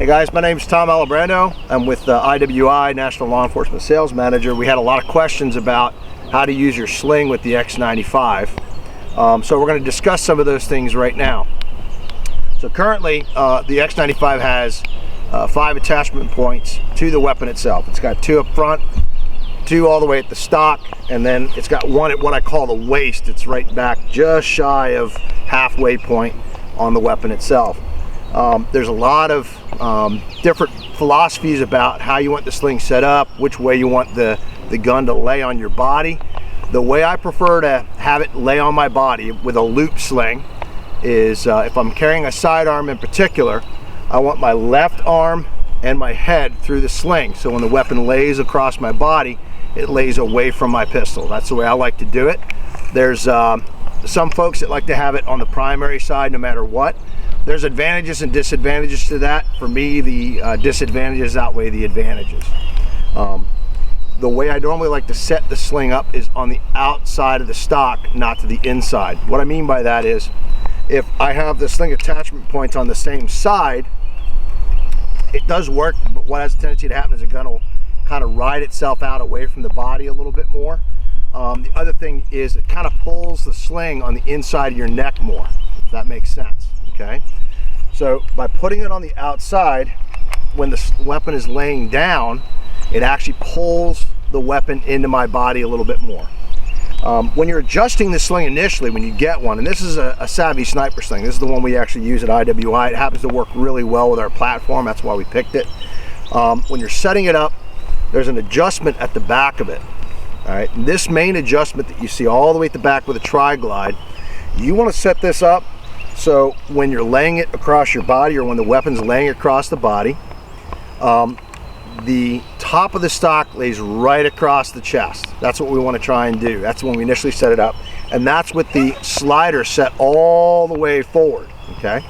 Hey guys, my name is Tom Alibrando. I'm with IWI, National Law Enforcement Sales Manager. We had a lot of questions about how to use your sling with the X95. So we're going to discuss some of those things right now. So currently, the X95 has 5 attachment points to the weapon itself. It's got 2 up front, 2 all the way at the stock, and then it's got 1 at what I call the waist. It's right back just shy of halfway point on the weapon itself. There's a lot of different philosophies about how you want the sling set up, which way you want the gun to lay on your body. The way I prefer to have it lay on my body with a loop sling is if I'm carrying a sidearm in particular, I want my left arm and my head through the sling. So when the weapon lays across my body, it lays away from my pistol. That's the way I like to do it. There's some folks that like to have it on the primary side no matter what. There's advantages and disadvantages to that. For me, the disadvantages outweigh the advantages. The way I normally like to set the sling up is on the outside of the stock, not to the inside. What I mean by that is, if I have the sling attachment points on the same side, it does work, but what has a tendency to happen is the gun will kind of ride itself out away from the body a little bit more. The other thing is it kind of pulls the sling on the inside of your neck more, if that makes sense. Okay, so by putting it on the outside, when the weapon is laying down, it actually pulls the weapon into my body a little bit more. When you're adjusting the sling initially, when you get one, and this is a Savvy sniper sling, this is the one we actually use at IWI. It happens to work really well with our platform, that's why we picked it. When you're setting it up, there's an adjustment at the back of it. All right, and this main adjustment that you see all the way at the back with a tri-glide, you want to set this up so when you're laying it across your body, or when the weapon's laying across the body, the top of the stock lays right across the chest. That's what we want to try and do. That's when we initially set it up. And that's with the slider set all the way forward, okay?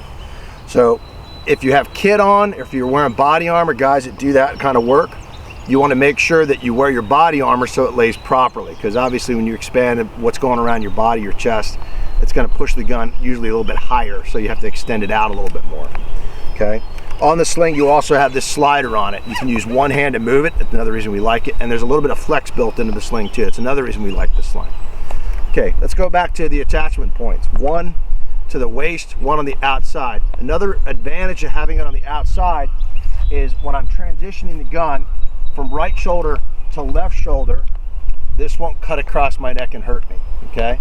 So if you have kit on, or if you're wearing body armor, guys that do that kind of work, you want to make sure that you wear your body armor so it lays properly, because obviously when you expand what's going around your body, your chest, it's going to push the gun usually a little bit higher, so you have to extend it out a little bit more. Okay. On the sling, you also have this slider on it. You can use one hand to move it. That's another reason we like it. And there's a little bit of flex built into the sling too. It's another reason we like the sling. Okay, let's go back to the attachment points. 1 to the waist, 1 on the outside. Another advantage of having it on the outside is when I'm transitioning the gun from right shoulder to left shoulder, this won't cut across my neck and hurt me, okay?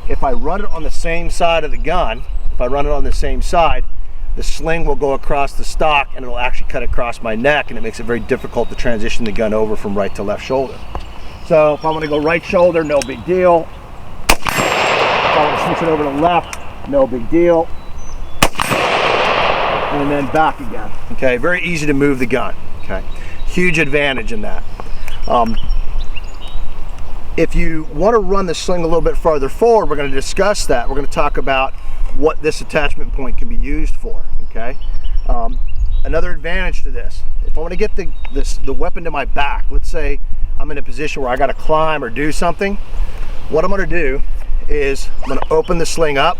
If I run it on the same side of the gun, the sling will go across the stock and it'll actually cut across my neck, and it makes it very difficult to transition the gun over from right to left shoulder. So if I want to go right shoulder, no big deal. If I want to switch it over to left, no big deal. And then back again. Okay, very easy to move the gun. Okay, huge advantage in that. If you want to run the sling a little bit farther forward, we're going to discuss that. We're going to talk about what this attachment point can be used for, okay? Another advantage to this, if I want to get the weapon to my back, let's say I'm in a position where I got to climb or do something, what I'm going to do is I'm going to open the sling up,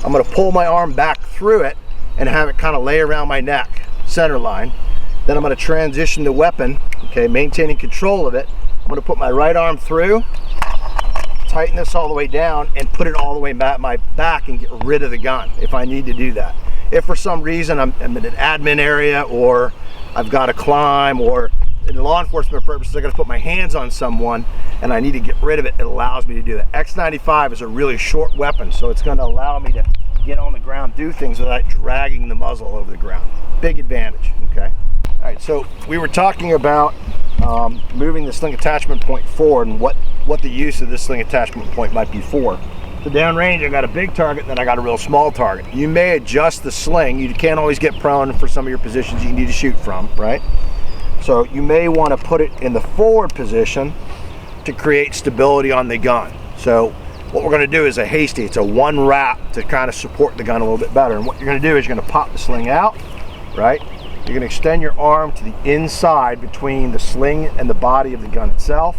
I'm going to pull my arm back through it and have it kind of lay around my neck, center line. Then I'm going to transition the weapon, okay, maintaining control of it. I'm going to put my right arm through, tighten this all the way down, and put it all the way back my back and get rid of the gun if I need to do that. If for some reason I'm in an admin area, or I've got to climb, or in law enforcement purposes I got to put my hands on someone and I need to get rid of it, it allows me to do that. X95 is a really short weapon, so it's going to allow me to get on the ground, do things without dragging the muzzle over the ground. Big advantage, okay? All right, so we were talking about moving the sling attachment point forward and what the use of this sling attachment point might be for. So downrange, I got a big target, and then I got a real small target. You may adjust the sling. You can't always get prone for some of your positions you need to shoot from, right? So you may want to put it in the forward position to create stability on the gun. So what we're going to do is it's a 1 wrap to kind of support the gun a little bit better. And what you're going to do is you're going to pop the sling out, right? You're going to extend your arm to the inside between the sling and the body of the gun itself,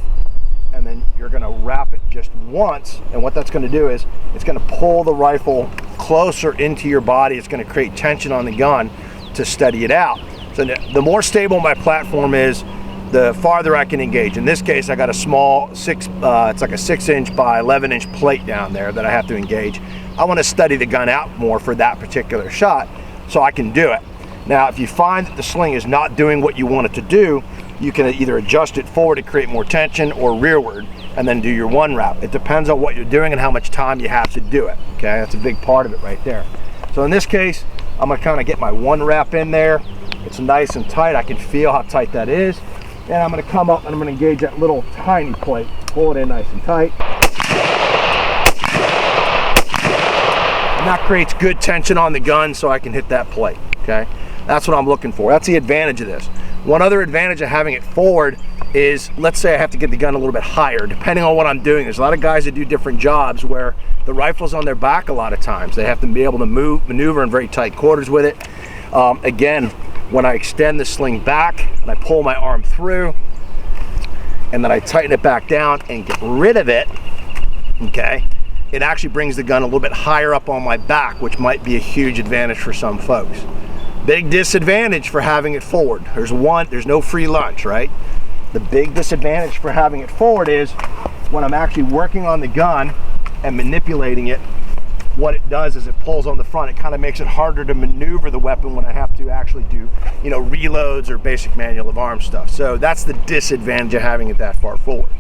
and then you're going to wrap it just once, and what that's going to do is it's going to pull the rifle closer into your body. It's going to create tension on the gun to steady it out. So the more stable my platform is, the farther I can engage. In this case, I got a small it's like a 6-inch by 11-inch plate down there that I have to engage. I want to study the gun out more for that particular shot so I can do it. Now, if you find that the sling is not doing what you want it to do, you can either adjust it forward to create more tension or rearward and then do your 1 wrap. It depends on what you're doing and how much time you have to do it, okay? That's a big part of it right there. So in this case, I'm gonna kind of get my 1 wrap in there. It's nice and tight. I can feel how tight that is. And I'm gonna come up and I'm gonna engage that little tiny plate, pull it in nice and tight. And that creates good tension on the gun so I can hit that plate, okay? That's what I'm looking for. That's the advantage of this. One other advantage of having it forward is, let's say I have to get the gun a little bit higher, depending on what I'm doing. There's a lot of guys that do different jobs where the rifle's on their back a lot of times. They have to be able to maneuver in very tight quarters with it. Again, when I extend the sling back and I pull my arm through and then I tighten it back down and get rid of it, okay, it actually brings the gun a little bit higher up on my back, which might be a huge advantage for some folks. Big disadvantage for having it forward. There's no free lunch, right? The big disadvantage for having it forward is when I'm actually working on the gun and manipulating it, what it does is it pulls on the front. It kind of makes it harder to maneuver the weapon when I have to actually do, you know, reloads or basic manual of arms stuff. So that's the disadvantage of having it that far forward.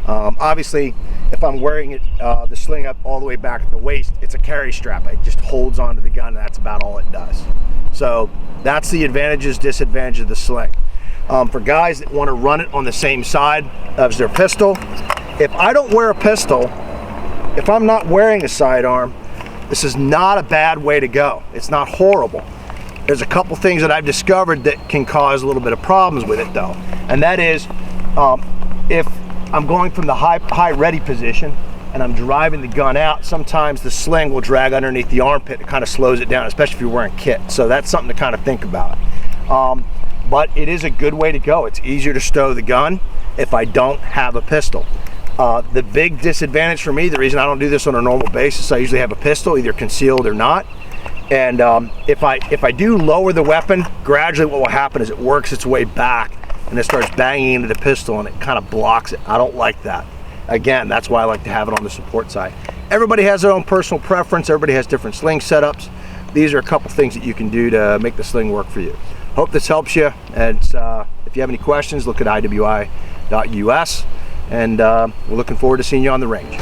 Obviously, if I'm wearing it, the sling up all the way back at the waist, it's a carry strap. It just holds onto the gun, and that's about all it does. So that's the advantages, disadvantages of the sling. For guys that want to run it on the same side as their pistol, if I don't wear a pistol, if I'm not wearing a sidearm, this is not a bad way to go. It's not horrible. There's a couple things that I've discovered that can cause a little bit of problems with it though. And that is, if I'm going from the high ready position and I'm driving the gun out, sometimes the sling will drag underneath the armpit. It kind of slows it down, especially if you're wearing kit. So that's something to kind of think about. But it is a good way to go. It's easier to stow the gun if I don't have a pistol. The big disadvantage for me, the reason I don't do this on a normal basis, I usually have a pistol, either concealed or not. And if I do lower the weapon, gradually what will happen is it works its way back and it starts banging into the pistol and it kind of blocks it. I don't like that. Again, that's why I like to have it on the support side. Everybody has their own personal preference. Everybody has different sling setups. These are a couple things that you can do to make the sling work for you. Hope this helps you. And if you have any questions, look at IWI.us. And we're looking forward to seeing you on the range.